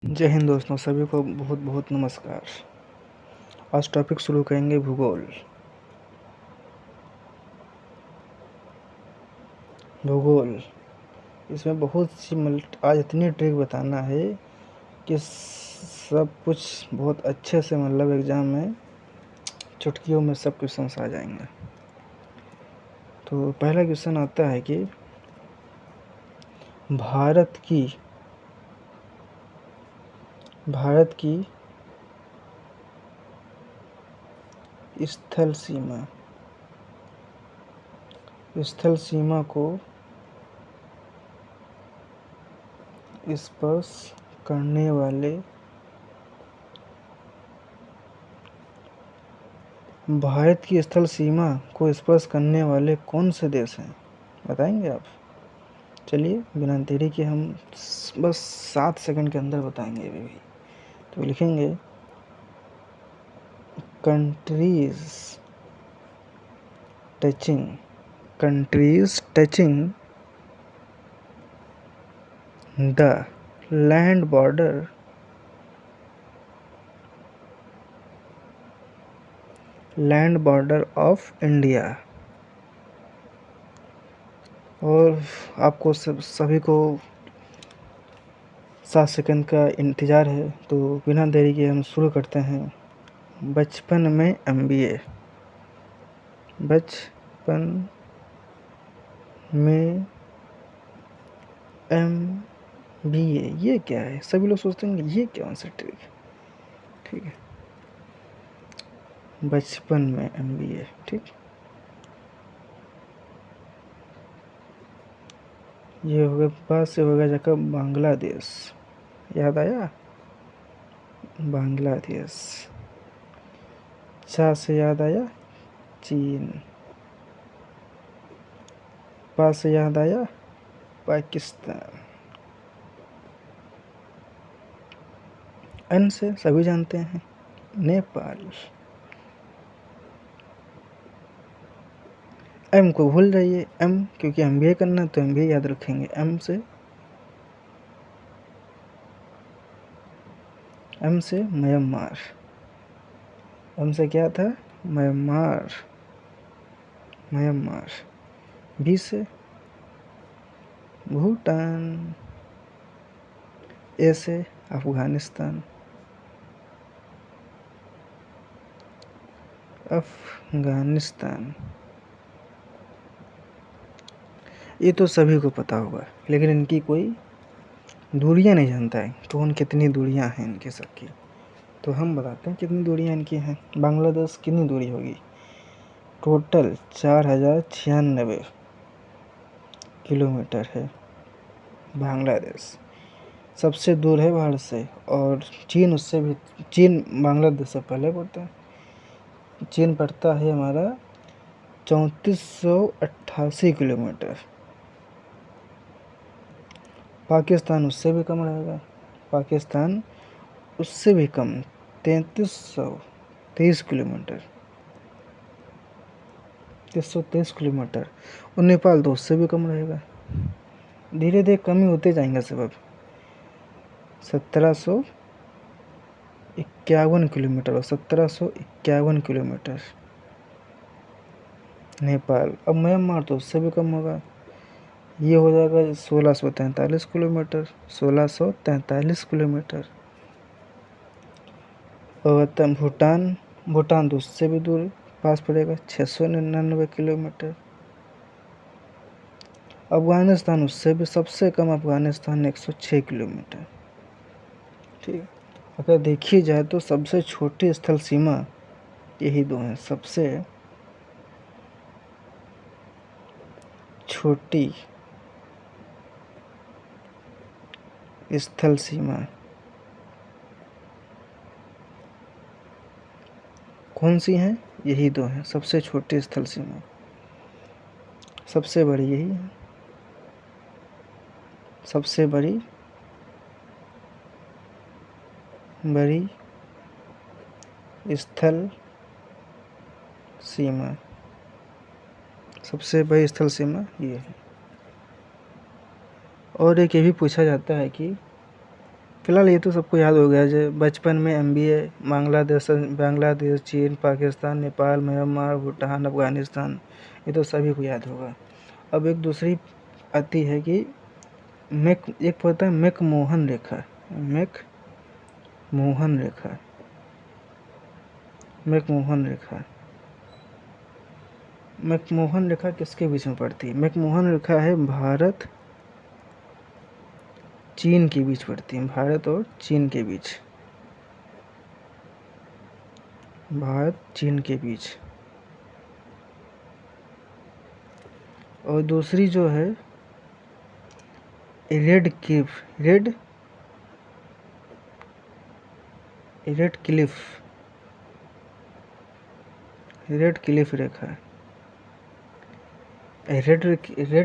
जय हिंद दोस्तों, सभी को बहुत बहुत नमस्कार। आज टॉपिक शुरू करेंगे भूगोल। इसमें बहुत सी आज इतनी ट्रिक बताना है कि सब कुछ बहुत अच्छे से एग्ज़ाम में चुटकियों में सब क्वेश्चंस आ जाएंगे। तो पहला क्वेश्चन आता है कि भारत की स्थल सीमा को स्पर्श करने वाले भारत की स्थल सीमा को स्पर्श करने वाले कौन से देश हैं, बताएंगे आप? चलिए बिना देरी के हम बस 7 सेकंड के अंदर बताएंगे अभी भी। तो लिखेंगे countries touching the land border of India. और आपको सभी को 7 सेकंड का इंतज़ार है, तो बिना देरी के हम शुरू करते हैं। बचपन में MBA ये क्या है? सभी लोग सोचते हैं ये क्या सा ट्रिक, ठीक है। बचपन में MBA, ठीक। ये हो गया, पास से हो गया जाकर बांग्लादेश, याद आया? बांग्लादेश। चा से याद आया चीन, पा से याद आया पाकिस्तान, एन से सभी जानते हैं नेपाल। एम को भूल जाइए, एम क्योंकि MBA करना है तो MBA याद रखेंगे। एम से म्यांमार। एम से क्या था? म्यांमार। बी से भूटान। ए से अफगानिस्तान। ये तो सभी को पता होगा, लेकिन इनकी कोई दूरियां नहीं जानता है। तो उन कितनी दूरियां हैं इनके सबकी, तो हम बताते हैं कितनी दूरियां इनकी हैं। बांग्लादेश कितनी दूरी होगी? टोटल 4096 किलोमीटर है बांग्लादेश। सबसे दूर है भारत से, और चीन बांग्लादेश से पहले पड़ता है। चीन पड़ता है हमारा 3488 किलोमीटर। पाकिस्तान उससे भी कम रहेगा, 3323 किलोमीटर। 323 किलोमीटर। और नेपाल तो उससे भी कम रहेगा। धीरे धीरे कम ही होते जाएंगे सब। अब 1751 किलोमीटर और 1751 किलोमीटर नेपाल। अब म्यांमार तो उससे भी कम होगा, ये हो जाएगा 1643 किलोमीटर। 1643 किलोमीटर। और भूटान तो उससे भी दूर पास पड़ेगा, 699 किलोमीटर। अफगानिस्तान उससे भी सबसे कम, अफगानिस्तान 106 किलोमीटर, ठीक। अगर देखी जाए तो सबसे छोटी स्थल सीमा यही दो हैं। सबसे छोटी स्थल सीमा कौन सी हैं? यही दो हैं सबसे छोटी स्थल सीमा। सबसे बड़ी यही है, सबसे बड़ी स्थल सीमा। सबसे बड़ी स्थल सीमा ये है। और एक ये भी पूछा जाता है कि फिलहाल ये तो सबको याद हो गया जो बचपन में MBA, बांग्लादेश, चीन, पाकिस्तान, नेपाल, म्यांमार, भूटान, अफगानिस्तान, ये तो सभी को याद होगा। अब एक दूसरी आती है कि एक होता है मैकमोहन रेखा। मैकमोहन रेखा मैकमोहन रेखा किसके बीच में पड़ती है? मैकमोहन रेखा है भारत चीन के बीच पड़ती है, भारत और चीन के बीच, भारत चीन के बीच। और दूसरी जो है रेड क्लिफ रेखा। रेड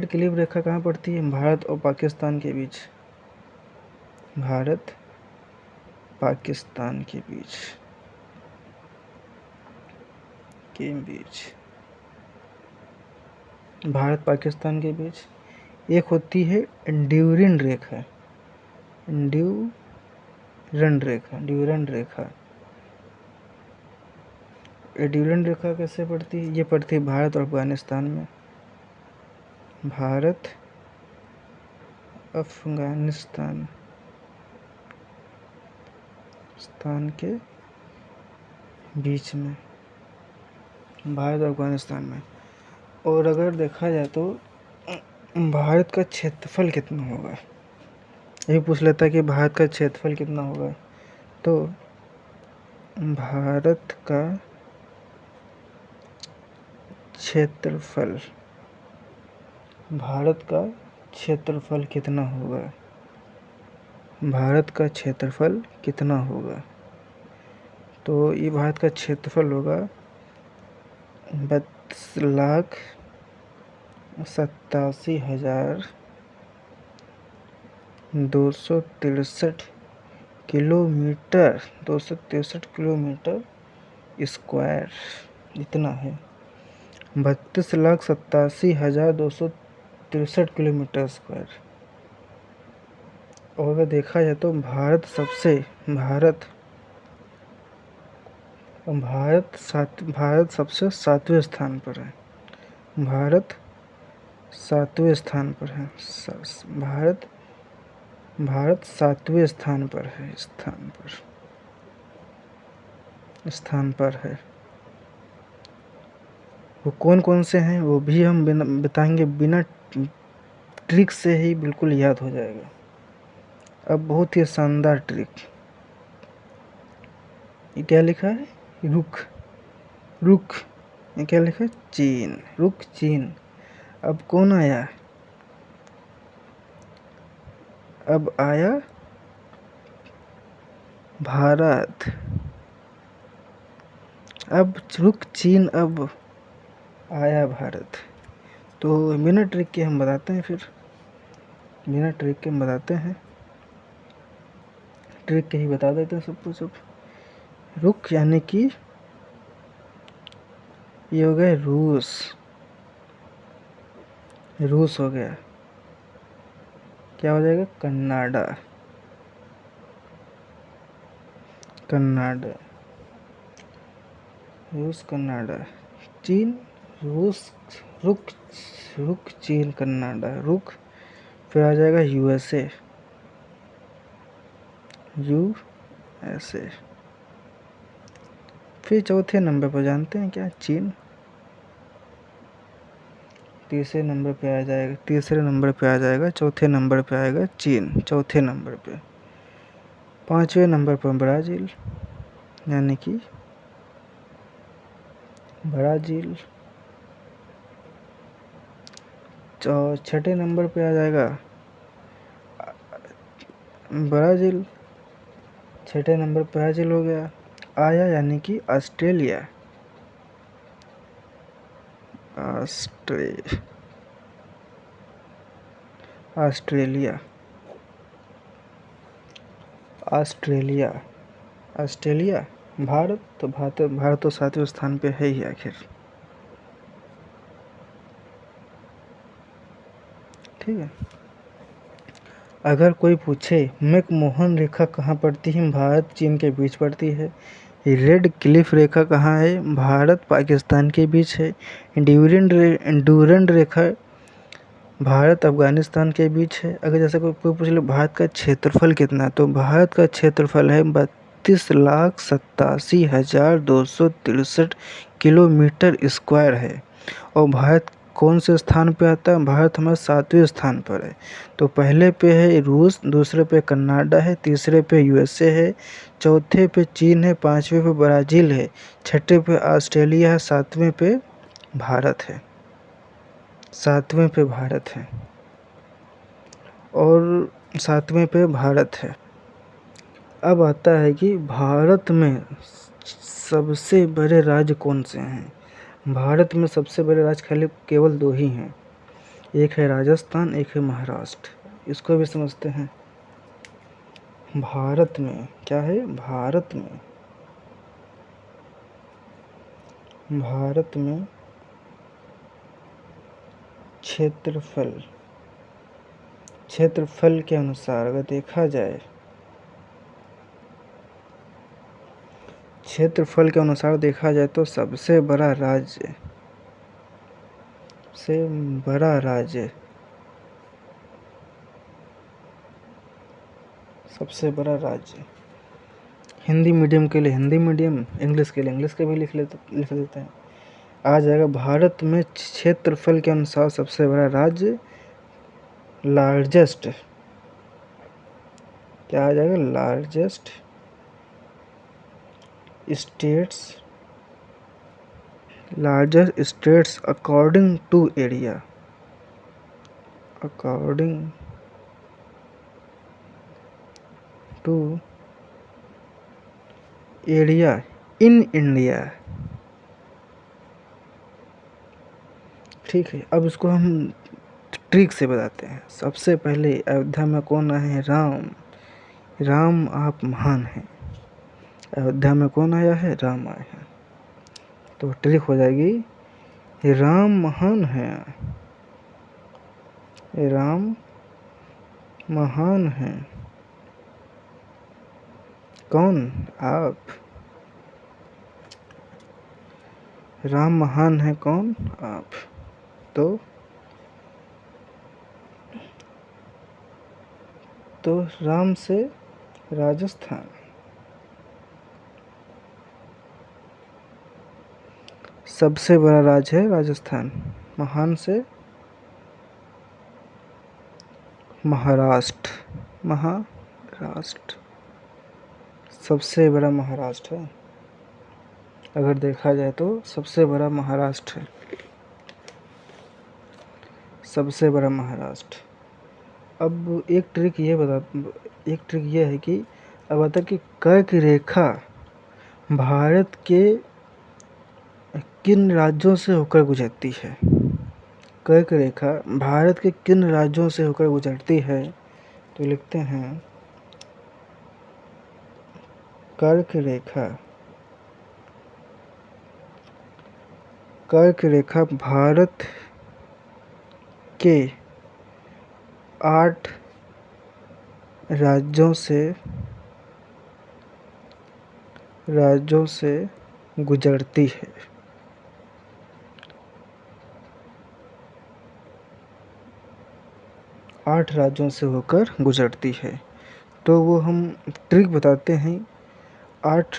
क्लिफ रेखा कहाँ पड़ती है? भारत और पाकिस्तान के बीच, भारत पाकिस्तान के बीच भारत पाकिस्तान के बीच। एक होती है ड्यूरन रेखा। ड्यूरन रेखा कैसे पड़ती है? ये पड़ती है भारत और अफगानिस्तान में, भारत अफगानिस्तान के बीच में, भारत और अफगानिस्तान में। और अगर देखा जाए तो भारत का क्षेत्रफल कितना होगा, ये पूछ लेता है कि भारत का क्षेत्रफल कितना होगा। तो भारत का क्षेत्रफल कितना होगा? भारत का क्षेत्रफल कितना होगा? तो ये भारत का क्षेत्रफल होगा 32,87,263 किलोमीटर, 263 किलोमीटर स्क्वायर, इतना है। 32,87,263 किलोमीटर स्क्वायर। और अगर देखा जाए तो भारत सबसे 7वें स्थान पर है। भारत 7वें स्थान पर है। भारत 7वें स्थान पर है। वो कौन कौन से हैं वो भी हम बताएंगे, बिना ट्रिक से ही बिल्कुल याद हो जाएगा। अब बहुत ही शानदार ट्रिक। ये क्या लिखा है? रुक। ये क्या लिखा है? चीन। रुक चीन। अब कौन आया? अब आया भारत। अब रुक चीन, अब आया भारत। तो बिना ट्रिक के हम बताते हैं, ट्रिक के ही बता देते हैं सबको सब। रुक यानी कि ये हो गया रूस हो गया। क्या हो जाएगा? कनाडा। रूस, कनाडा, चीन, रूस, रुक चीन, कनाडा, रुक, फिर आ जाएगा USA। फिर चौथे नंबर पर जानते हैं क्या? चीन। तीसरे नंबर पे आ जाएगा, चौथे नंबर पे आएगा चीन, चौथे नंबर पे। 5वें नंबर पर ब्राज़ील, यानी कि ब्राज़ील। 6ठे नंबर पे आ जाएगा ब्राज़ील। 6ठे नंबर ब्राज़ील हो गया। आया यानी कि ऑस्ट्रेलिया। ऑस्ट्रेलिया। भारत तो 7वें स्थान पे है ही आखिर। ठीक है। अगर कोई पूछे मैकमोहन रेखा कहाँ पड़ती है, भारत चीन के बीच पड़ती है। रेड क्लिफ रेखा कहाँ है, भारत पाकिस्तान के बीच है। डूरंड रेखा भारत अफगानिस्तान के बीच है। अगर जैसे कोई पूछ ले भारत का क्षेत्रफल कितना, तो भारत का क्षेत्रफल है 32,87,263 किलोमीटर स्क्वायर है। और भारत कौन से स्थान पे आता है, भारत हमारे 7वें स्थान पर है। तो पहले पे है रूस, दूसरे पे कनाडा है, तीसरे पे यूएसए है, चौथे पे चीन है, पांचवें पे ब्राज़ील है, छठे पे ऑस्ट्रेलिया है, सातवें पे भारत है। सातवें पे भारत है और सातवें पे भारत है। अब आता है कि भारत में सबसे बड़े राज्य कौन से हैं। भारत में सबसे बड़े राज्य केवल दो ही हैं, एक है राजस्थान, एक है महाराष्ट्र। इसको भी समझते हैं। भारत में क्या है, भारत में क्षेत्रफल के अनुसार अगर देखा जाए, क्षेत्रफल के अनुसार देखा जाए तो सबसे बड़ा राज्य हिंदी मीडियम के लिए हिंदी मीडियम, इंग्लिश के लिए इंग्लिश के भी लिख लेते हैं। आ जाएगा भारत में क्षेत्रफल के अनुसार सबसे बड़ा राज्य, लार्जेस्ट, क्या आ जाएगा, largest states according to area, in India. ठीक है, अब इसको हम ट्रिक से बताते हैं। सबसे पहले अयोध्या में कौन आए हैं, राम आप महान हैं। अयोध्या में कौन आया है, राम आए हैं। तो ट्रिक हो जाएगी, राम महान है, राम महान है, कौन, आप। राम महान है कौन, आप। तो राम से राजस्थान, सबसे बड़ा राज्य है राजस्थान। महान से महाराष्ट्र, सबसे बड़ा महाराष्ट्र है। अगर देखा जाए तो सबसे बड़ा महाराष्ट्र है, सबसे बड़ा महाराष्ट्र। अब एक ट्रिक ये है कि अब बता कि कर्क रेखा भारत के किन राज्यों से होकर गुजरती है। कर्क रेखा भारत के किन राज्यों से होकर गुजरती है, तो लिखते हैं कर्क रेखा भारत के 8 राज्यों से गुजरती है। 8 राज्यों से होकर गुजरती है। तो वो हम ट्रिक बताते हैं, 8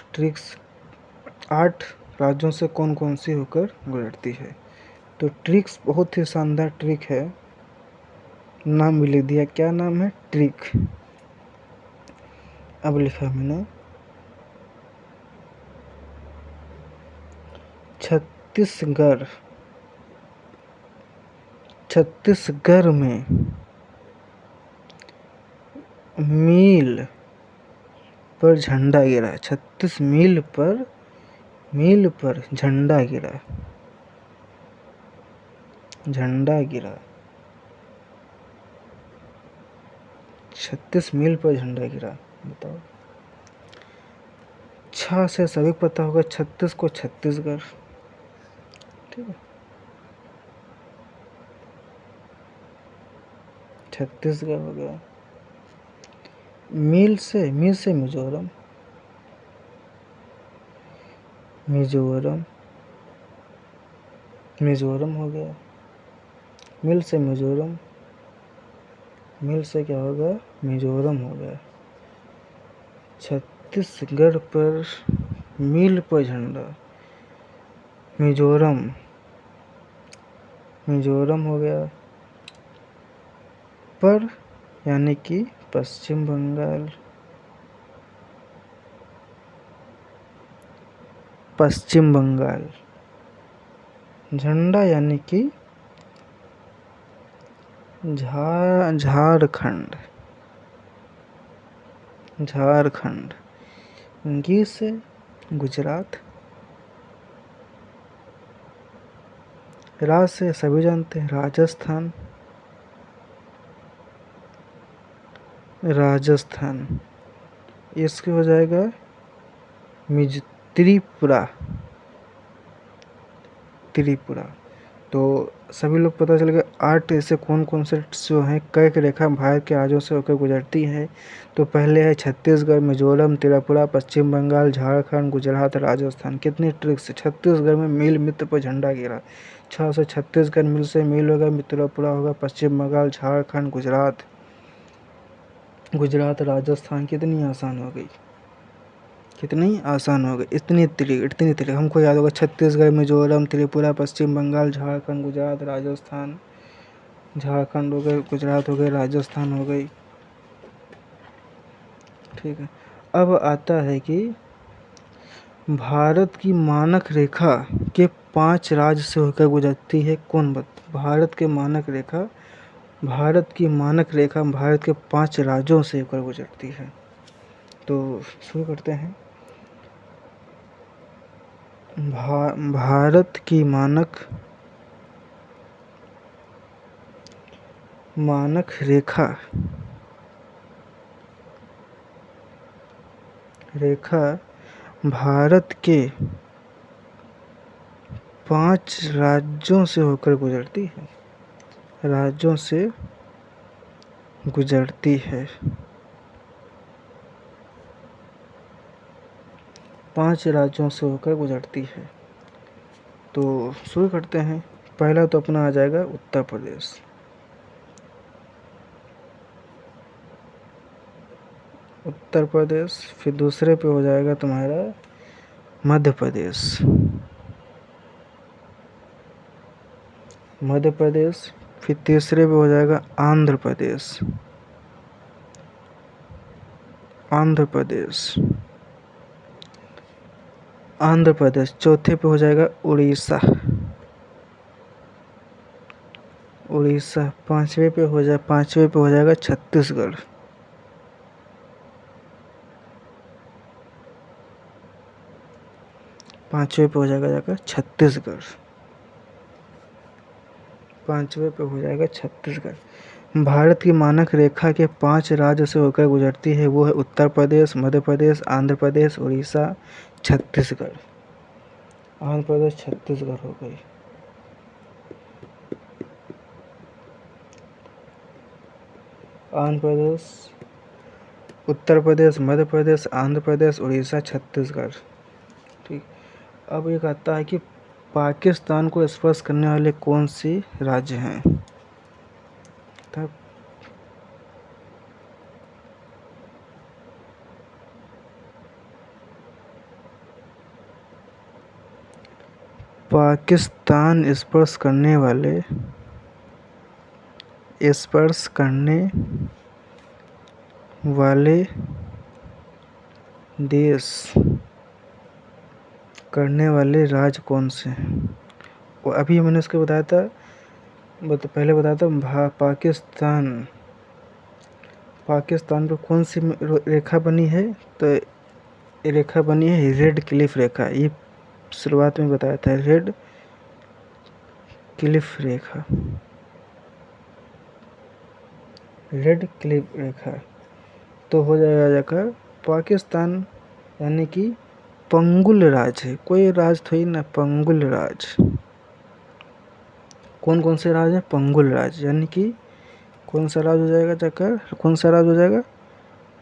राज्यों से कौन कौन सी होकर गुजरती है। तो ट्रिक्स बहुत ही शानदार ट्रिक है, नाम भी लिख दिया। क्या नाम है, ट्रिक। अब लिखा मैंने छत्तीसगढ़ में मील पर झंडा गिरा। 36 मील पर झंडा गिरा। 36 मील पर झंडा गिरा। बताओ, 6 से सभी पता होगा, 36 को छत्तीसगढ़। ठीक है, छत्तीसगढ़ हो गया। मील से मिजोरम, मिजोरम, मिजोरम हो गया। मिल से मिजोरम, मिल से क्या हो गया, मिजोरम हो गया। छत्तीसगढ़ पर मील पर झंडा, मिजोरम, मिजोरम हो गया। पर यानी कि पश्चिम बंगाल, पश्चिम बंगाल। झंडा यानी कि झारखंड, झारखंड। गी से गुजरात, राज से सभी जानते हैं राजस्थान, राजस्थान। इसके हो जाएगा त्रिपुरा, त्रिपुरा। तो सभी लोग पता चल गया। 8 ऐसे कौन कौन से जो हैं कर्क रेखा भारत के राज्यों से होकर गुजरती है। तो पहले है छत्तीसगढ़, मिजोरम, त्रिपुरा, पश्चिम बंगाल, झारखंड, गुजरात, राजस्थान। कितनी ट्रिक से छत्तीसगढ़ में मील मित्र पर झंडा गिरा। 6 से छत्तीसगढ़, मिल से मील होगा, त्रिपुरा होगा, पश्चिम बंगाल, झारखंड, गुजरात, गुजरात, राजस्थान। कितनी आसान हो गई, कितनी आसान हो गई। इतनी त्रिक हमको याद होगा। छत्तीसगढ़, मिजोरम, त्रिपुरा, पश्चिम बंगाल, झारखंड, गुजरात, राजस्थान। झारखंड हो गए, गुजरात हो गए, राजस्थान हो गई। ठीक है। अब आता है कि भारत की मानक रेखा के 5 राज्य से होकर गुजरती है। भारत के मानक रेखा, भारत की मानक रेखा भारत के 5 राज्यों से होकर गुजरती है। तो शुरू करते हैं। भारत की मानक रेखा, भारत के 5 राज्यों से होकर गुजरती है, राज्यों से गुजरती है। 5 राज्यों से होकर गुजरती है। तो शुरू करते हैं। पहला तो अपना आ जाएगा उत्तर प्रदेश, उत्तर प्रदेश। फिर दूसरे पे हो जाएगा तुम्हारा मध्य प्रदेश, मध्य प्रदेश। फिर तीसरे पे हो जाएगा आंध्र प्रदेश, आंध्र प्रदेश, आंध्र प्रदेश। चौथे पे हो जाएगा उड़ीसा, उड़ीसा। पांचवे पे हो जाएगा छत्तीसगढ़, पांचवे पे हो जाएगा जाकर छत्तीसगढ़, पांचवे पे हो जाएगा छत्तीसगढ़। भारत की मानक रेखा के 5 राज्य से होकर गुजरती है। वो है उत्तर प्रदेश, मध्य प्रदेश, आंध्र प्रदेश, उड़ीसा, छत्तीसगढ़। आंध्र प्रदेश, छत्तीसगढ़ हो गई। आंध्र प्रदेश, उत्तर प्रदेश, मध्य प्रदेश, आंध्र प्रदेश, उड़ीसा, छत्तीसगढ़। ठीक। अब एक आता है कि पाकिस्तान को स्पर्श करने वाले कौन से राज्य हैं। तब पाकिस्तान स्पर्श करने वाले देश, करने वाले राज्य कौन से हैं। और अभी मैंने उसको बताया था, पहले बताया था पाकिस्तान पर कौन सी रेखा बनी है। तो रेखा बनी है रेड क्लिफ रेखा। ये शुरुआत में बताया था, रेड क्लिफ रेखा, रेड क्लिफ रेखा। तो हो जाएगा जाकर पाकिस्तान यानी कि पंगुल राज है, कोई राज थोड़ी ना, पंगुल राज। कौन कौन से राज है, पंगुल राज। यानी कि कौन सा राज हो जाएगा जाकर, कौन सा राज हो जाएगा,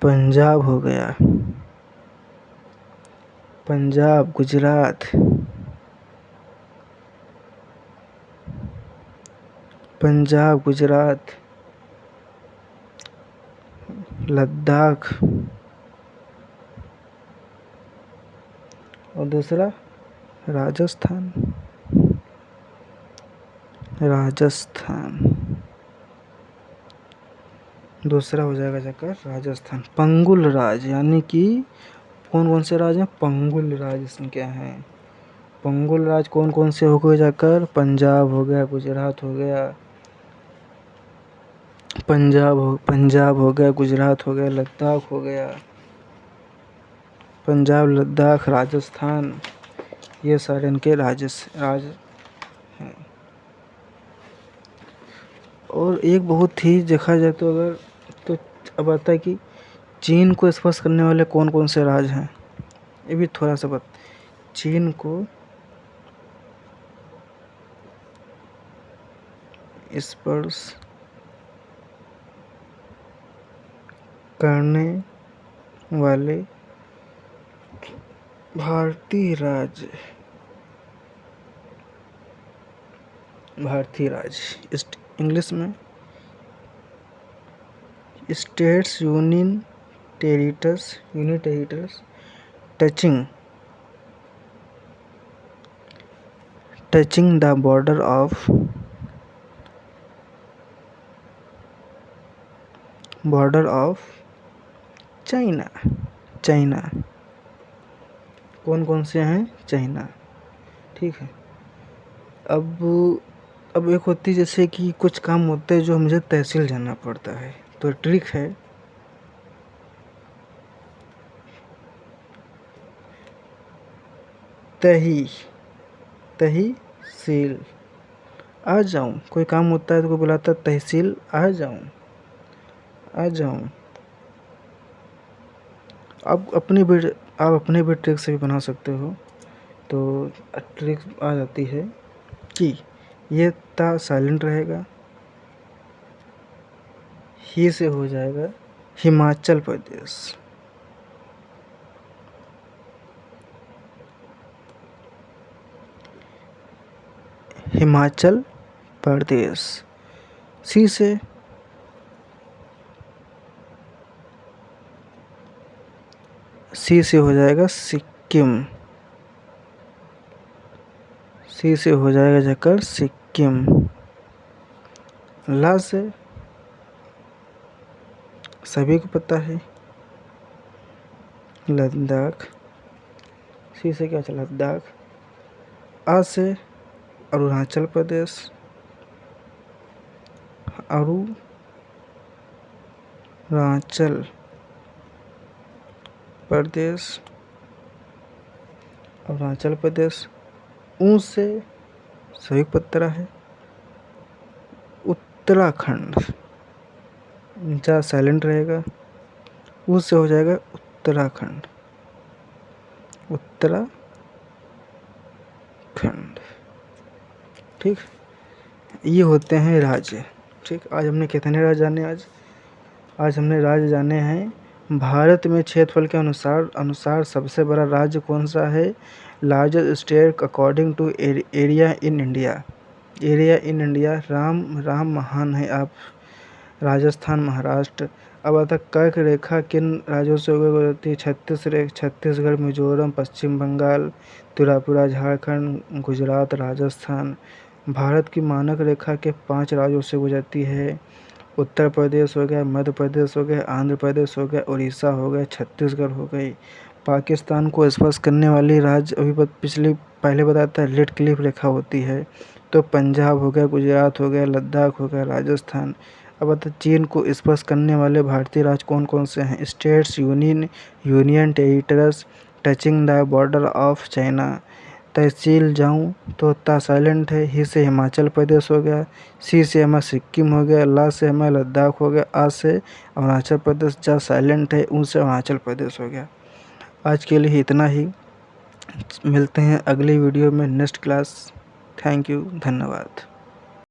पंजाब हो गया, पंजाब, गुजरात, पंजाब, गुजरात, लद्दाख, और दूसरा राजस्थान, राजस्थान, दूसरा हो जाएगा जाकर राजस्थान। पंगुल राज, यानी कि कौन कौन से राज हैं? पंगुल राज इसमें क्या है? पंगुल राज कौन कौन से हो गए जाकर? पंजाब हो गया, गुजरात हो गया, पंजाब हो गया, गुजरात हो गया, लद्दाख हो गया, पंजाब, लद्दाख, राजस्थान, ये सारे इनके राज हैं। और एक बहुत ही देखा जाए तो अगर, तो अब आता है कि चीन को स्पर्श करने वाले कौन कौन से राज हैं, ये भी थोड़ा सा चीन को स्पर्श करने वाले भारतीय राज्य, इंग्लिश में states, union territories touching the border of China, कौन कौन से हैं? चाइना, ठीक है। अब एक होती है जैसे कि कुछ काम होते हैं जो मुझे तहसील जाना पड़ता है, तो ट्रिक है तहसील आ जाऊं, कोई काम होता है तो कोई बुलाता है तहसील आ जाऊं। आप अपने भी ट्रिक से भी बना सकते हो। तो ट्रिक आ जाती है कि ये ता साइलेंट रहेगा, ही से हो जाएगा हिमाचल प्रदेश, हिमाचल प्रदेश, सी से हो जाएगा सिक्किम, सी से हो जाएगा जाकर सिक्किम, ला से सभी को पता है लद्दाख, सी से क्या चला? लद्दाख, आ से अरुणाचल प्रदेश, अरुणाचल प्रदेश, ऊ से सभी को पता है उत्तराखंड, जा साइलेंट रहेगा, ऊ से हो जाएगा उत्तराखंड, ठीक। ये होते हैं राज्य, ठीक। आज हमने कितने राज्य जाने? आज हमने राज्य जाने हैं। भारत में क्षेत्रफल के अनुसार सबसे बड़ा राज्य कौन सा है? Largest state according to area in India, Ram महान है आप, राजस्थान, महाराष्ट्र। अब आता कर्क रेखा किन राज्यों से होती है? छत्तीसगढ़, मिजोरम, पश्चिम बंगाल, त्रिपुरा, झारखंड, गुजरात, राजस्थान। भारत की मानक रेखा के 5 राज्यों से गुजरती है। उत्तर प्रदेश हो गया, मध्य प्रदेश हो गया, आंध्र प्रदेश हो गया, उड़ीसा हो गया, छत्तीसगढ़ हो गई। पाकिस्तान को स्पर्श करने वाली राज्य अभी पहले बताया था रेड क्लिफ रेखा होती है, तो पंजाब हो गया, गुजरात हो गया, लद्दाख हो गया, राजस्थान। अब बता चीन को स्पर्श करने वाले भारतीय राज्य कौन कौन से हैं? States, union territories touching the border of China. तहसील जाऊं तो ता साइलेंट है, ही से हिमाचल प्रदेश हो गया, सी से हमारा सिक्किम हो गया, ला से हमारा लद्दाख हो गया, आ से अरुणाचल प्रदेश, जा साइलेंट है, ऊ से अरुणाचल प्रदेश हो गया। आज के लिए इतना ही, मिलते हैं अगली वीडियो में नेक्स्ट क्लास। थैंक यू, धन्यवाद।